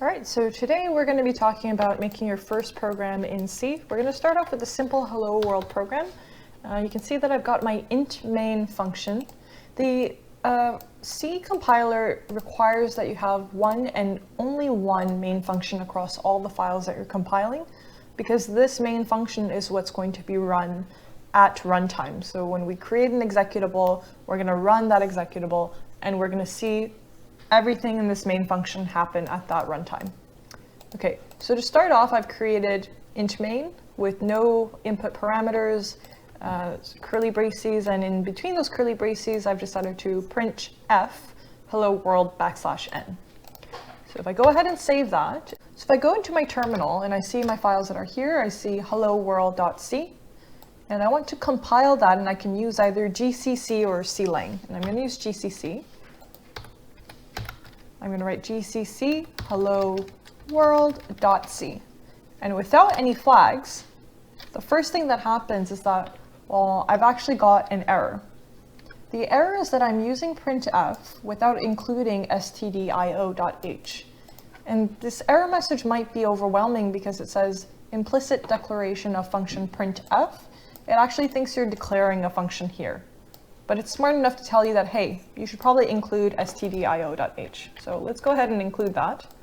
All right, so today we're going to be talking about making your first program in C. We're going to start off with a simple hello world program. You can see that I've got my int main function. The C compiler requires that you have one and only one main function across all the files that you're compiling, because this main function is what's going to be run at runtime. So when we create an executable, we're going to run that executable, and we're going to see everything in this main function happen at that runtime. Okay, so to start off, I've created int main with no input parameters, curly braces, and in between those curly braces, I've decided to print f hello world \n. So if I go ahead and save that, so if I go into my terminal and I see my files that are here, I see hello world.c, and I want to compile that, and I can use either GCC or clang, and I'm going to use GCC. I'm going to write GCC hello world.c. And without any flags, the first thing that happens is that, well, I've actually got an error. The error is that I'm using printf without including stdio.h. And this error message might be overwhelming because it says implicit declaration of function printf. It actually thinks you're declaring a function here. But it's smart enough to tell you that, hey, you should probably include stdio.h. So let's go ahead and include that.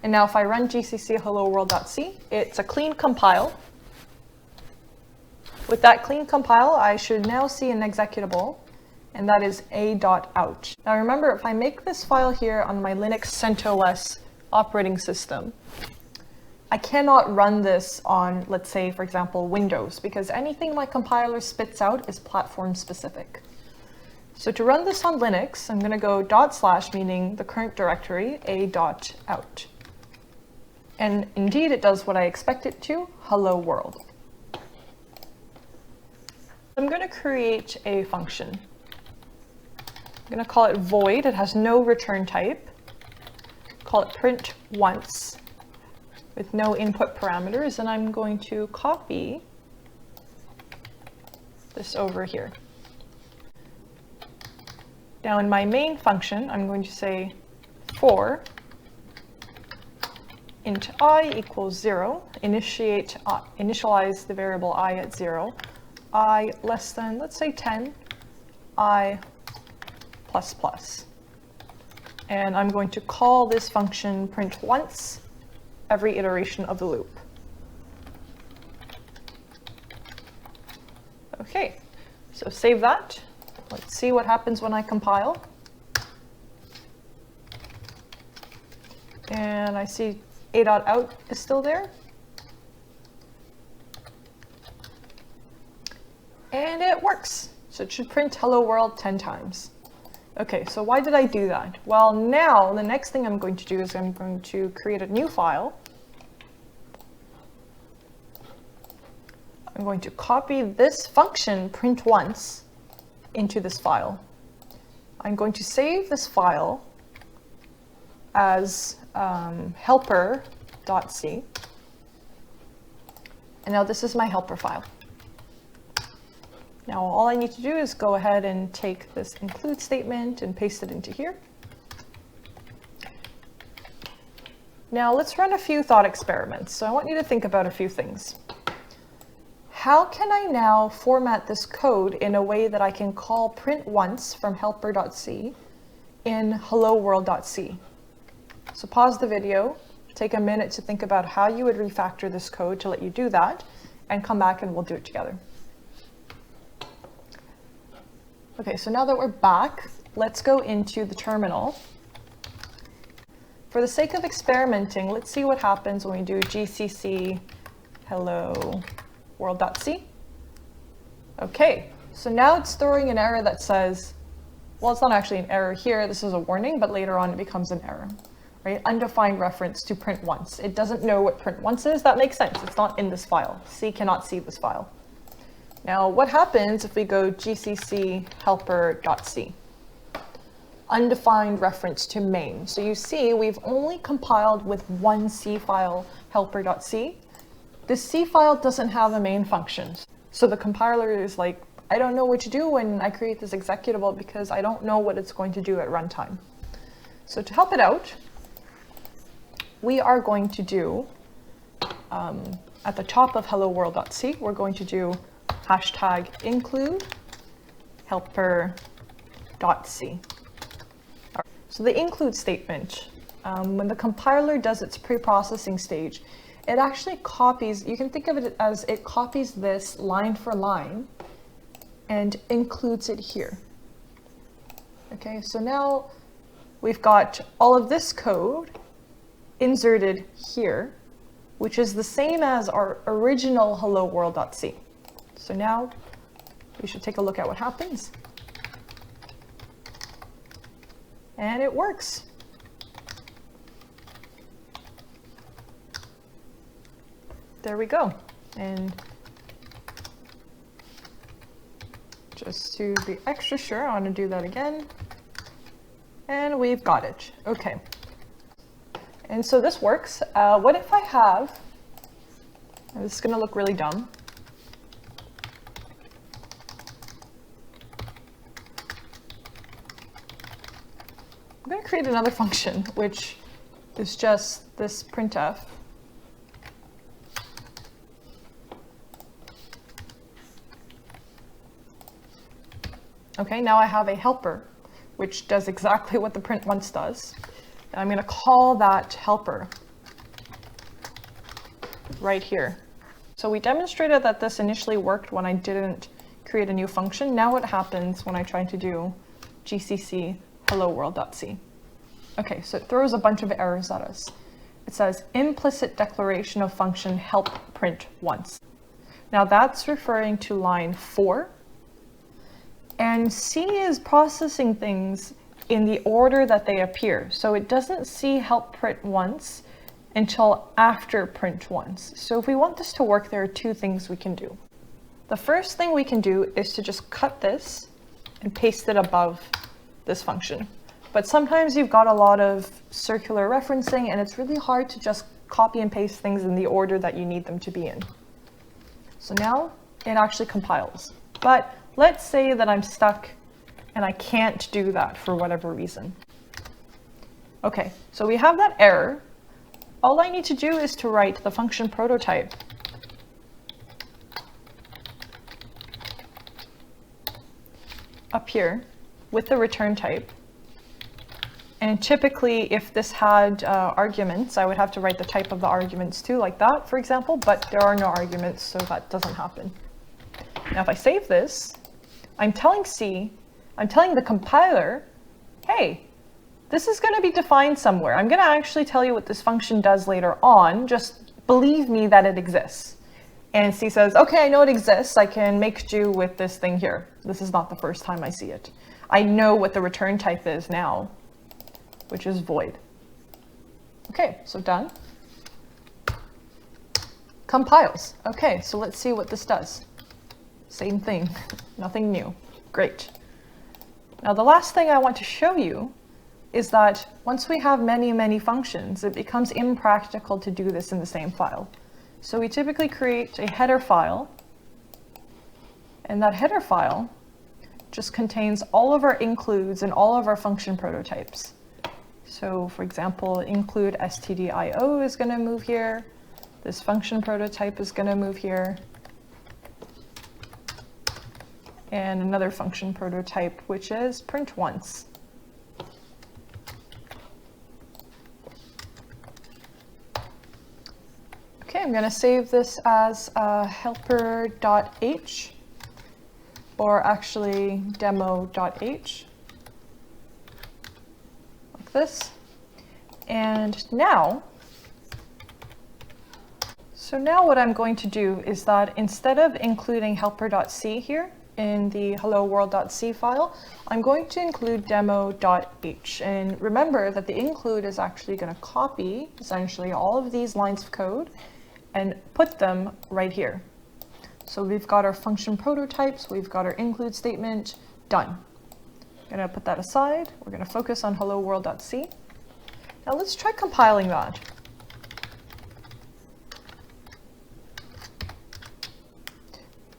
And now if I run gcc hello world.c, it's a clean compile. With that clean compile, I should now see an executable, and that is a.out. Now remember, if I make this file here on my Linux CentOS operating system, I cannot run this on, let's say, for example, Windows, because anything my compiler spits out is platform specific. So to run this on Linux, I'm going to go /, meaning the current directory, a.out. And indeed, it does what I expect it to, hello world. I'm going to create a function. I'm going to call it void. It has no return type. Call it print once, with no input parameters, and I'm going to copy this over here. Now in my main function, I'm going to say for int I equals 0, initialize the variable I at 0, I less than, let's say 10, I plus plus. And I'm going to call this function print once every iteration of the loop. Okay, so save that. Let's see what happens when I compile. And I see a.out is still there. And it works. So it should print hello world 10 times. Okay, so why did I do that? Well, now the next thing I'm going to do is I'm going to create a new file. I'm going to copy this function print once into this file. I'm going to save this file as helper.c. And now this is my helper file. Now all I need to do is go ahead and take this include statement and paste it into here. Now let's run a few thought experiments. So I want you to think about a few things. How can I now format this code in a way that I can call print once from helper.c in hello world.c? So pause the video, take a minute to think about how you would refactor this code to let you do that, and come back and we'll do it together. Okay, so now that we're back, let's go into the terminal. For the sake of experimenting, let's see what happens when we do gcc hello world.c. Okay, so now it's throwing an error that says, well, it's not actually an error here, this is a warning, but later on it becomes an error, right? Undefined reference to print once. It doesn't know what print once is. That makes sense. It's not in this file. C cannot see this file. Now, what happens if we go gcc helper.c? Undefined reference to main. So you see, we've only compiled with one C file, helper.c. This C file doesn't have a main function. So the compiler is like, I don't know what to do when I create this executable because I don't know what it's going to do at runtime. So to help it out, we are going to do, at the top of hello world.c, we're going to do hashtag include helper.c. So the include statement, when the compiler does its pre-processing stage, it actually copies, you can think of it as it copies this line for line and includes it here. Okay, so now we've got all of this code inserted here, which is the same as our original hello world.c. So now we should take a look at what happens. And it works. There we go. And just to be extra sure, I want to do that again. And we've got it. Okay. And so this works. What if I have, and this is going to look really dumb. I'm going to create another function, which is just this printf. Okay, now I have a helper, which does exactly what the print once does. And I'm going to call that helper right here. So we demonstrated that this initially worked when I didn't create a new function. Now what happens when I try to do gcc hello world.c? Okay, so it throws a bunch of errors at us. It says implicit declaration of function help print once. Now that's referring to line 4. And C is processing things in the order that they appear. So it doesn't see help print once until after print once. So if we want this to work, there are two things we can do. The first thing we can do is to just cut this and paste it above this function. But sometimes you've got a lot of circular referencing and it's really hard to just copy and paste things in the order that you need them to be in. So now it actually compiles. But let's say that I'm stuck and I can't do that for whatever reason. Okay, so we have that error. All I need to do is to write the function prototype up here with the return type. And typically, if this had arguments, I would have to write the type of the arguments too, like that, for example, but there are no arguments, so that doesn't happen. Now, if I save this, I'm telling the compiler, hey, this is going to be defined somewhere. I'm going to actually tell you what this function does later on. Just believe me that it exists. And C says, okay, I know it exists. I can make do with this thing here. This is not the first time I see it. I know what the return type is now, which is void. Okay, so done. Compiles. Okay, so let's see what this does. Same thing, nothing new. Great. Now the last thing I want to show you is that once we have many, many functions, it becomes impractical to do this in the same file. So we typically create a header file, and that header file just contains all of our includes and all of our function prototypes. So for example, include stdio is going to move here. This function prototype is going to move here. And another function prototype, which is print once. Okay, I'm going to save this as helper.h, or actually demo.h, like this. And now, what I'm going to do is that instead of including helper.c here, in the hello world.c file, I'm going to include demo.h. And remember that the include is actually going to copy essentially all of these lines of code and put them right here. So we've got our function prototypes, we've got our include statement, done. I'm going to put that aside. We're going to focus on hello world.c. Now let's try compiling that.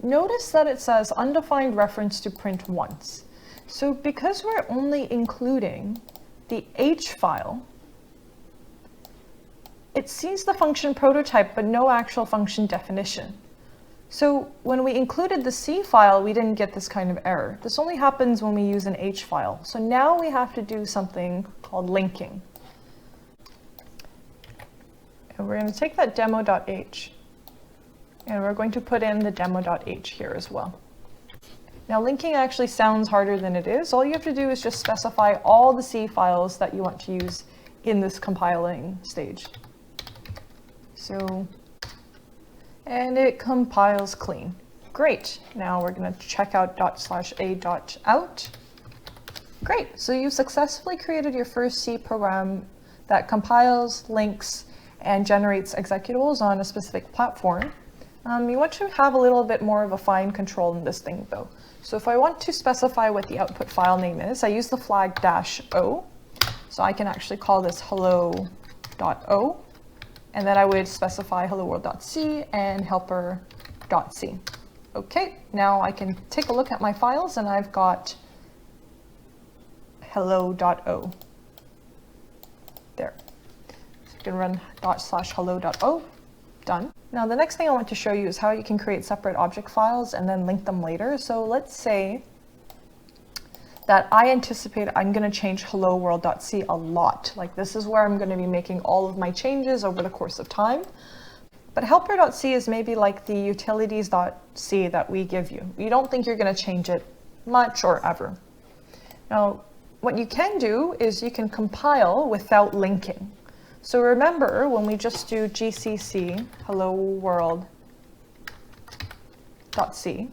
Notice that it says undefined reference to print once. So because we're only including the H file, it sees the function prototype, but no actual function definition. So when we included the C file, we didn't get this kind of error. This only happens when we use an H file. So now we have to do something called linking. And we're going to take that demo.h, and we're going to put in the demo.h here as well. Now, linking actually sounds harder than it is. All you have to do is just specify all the C files that you want to use in this compiling stage. So, and it compiles clean. Great. Now we're going to check out ./a.out. Great. So you successfully created your first C program that compiles, links, and generates executables on a specific platform. You want to have a little bit more of a fine control in this thing though. So if I want to specify what the output file name is, I use the flag -o. So I can actually call this hello.o, and then I would specify hello-world.c and helper.c. Okay, now I can take a look at my files and I've got hello.o. There. So you can run /hello.o. Done. Now the next thing I want to show you is how you can create separate object files and then link them later. So let's say that I anticipate I'm going to change hello-world.c a lot. Like this is where I'm going to be making all of my changes over the course of time. But helper.c is maybe like the utilities.c that we give you. You don't think you're going to change it much or ever. Now, what you can do is you can compile without linking. So remember when we just do gcc hello-world.c,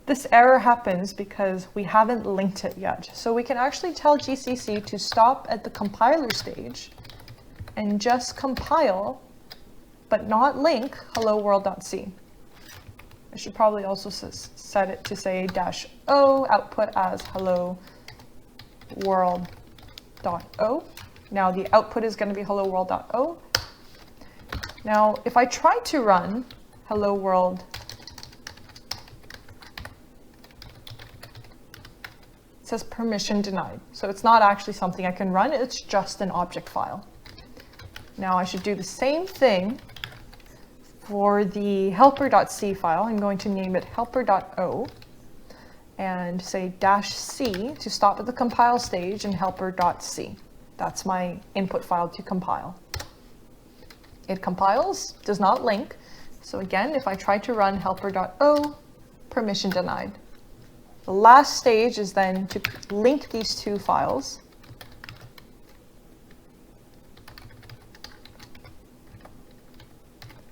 this error happens because we haven't linked it yet. So we can actually tell GCC to stop at the compiler stage and just compile, but not link hello-world.c. I should probably also set it to say -o, output as hello-world.o. Now the output is going to be hello-world.o. Now if I try to run hello-world, it says permission denied. So it's not actually something I can run, it's just an object file. Now I should do the same thing for the helper.c file. I'm going to name it helper.o and say -c to stop at the compile stage and helper.c. That's my input file to compile. It compiles, does not link. So again, if I try to run helper.o, permission denied. The last stage is then to link these two files.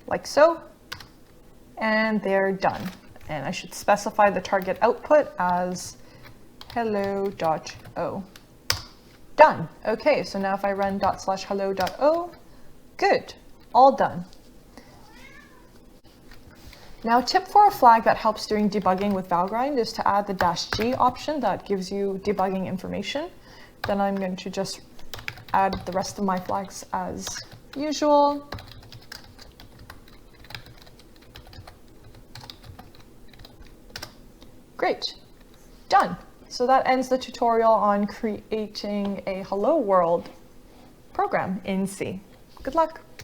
Like so, and they're done. And I should specify the target output as hello.o. Done. Okay, so now if I run ./hello.o, good, all done. Now, a tip for a flag that helps during debugging with Valgrind is to add the -g option that gives you debugging information. Then I'm going to just add the rest of my flags as usual. Great, done. So that ends the tutorial on creating a Hello World program in C. Good luck.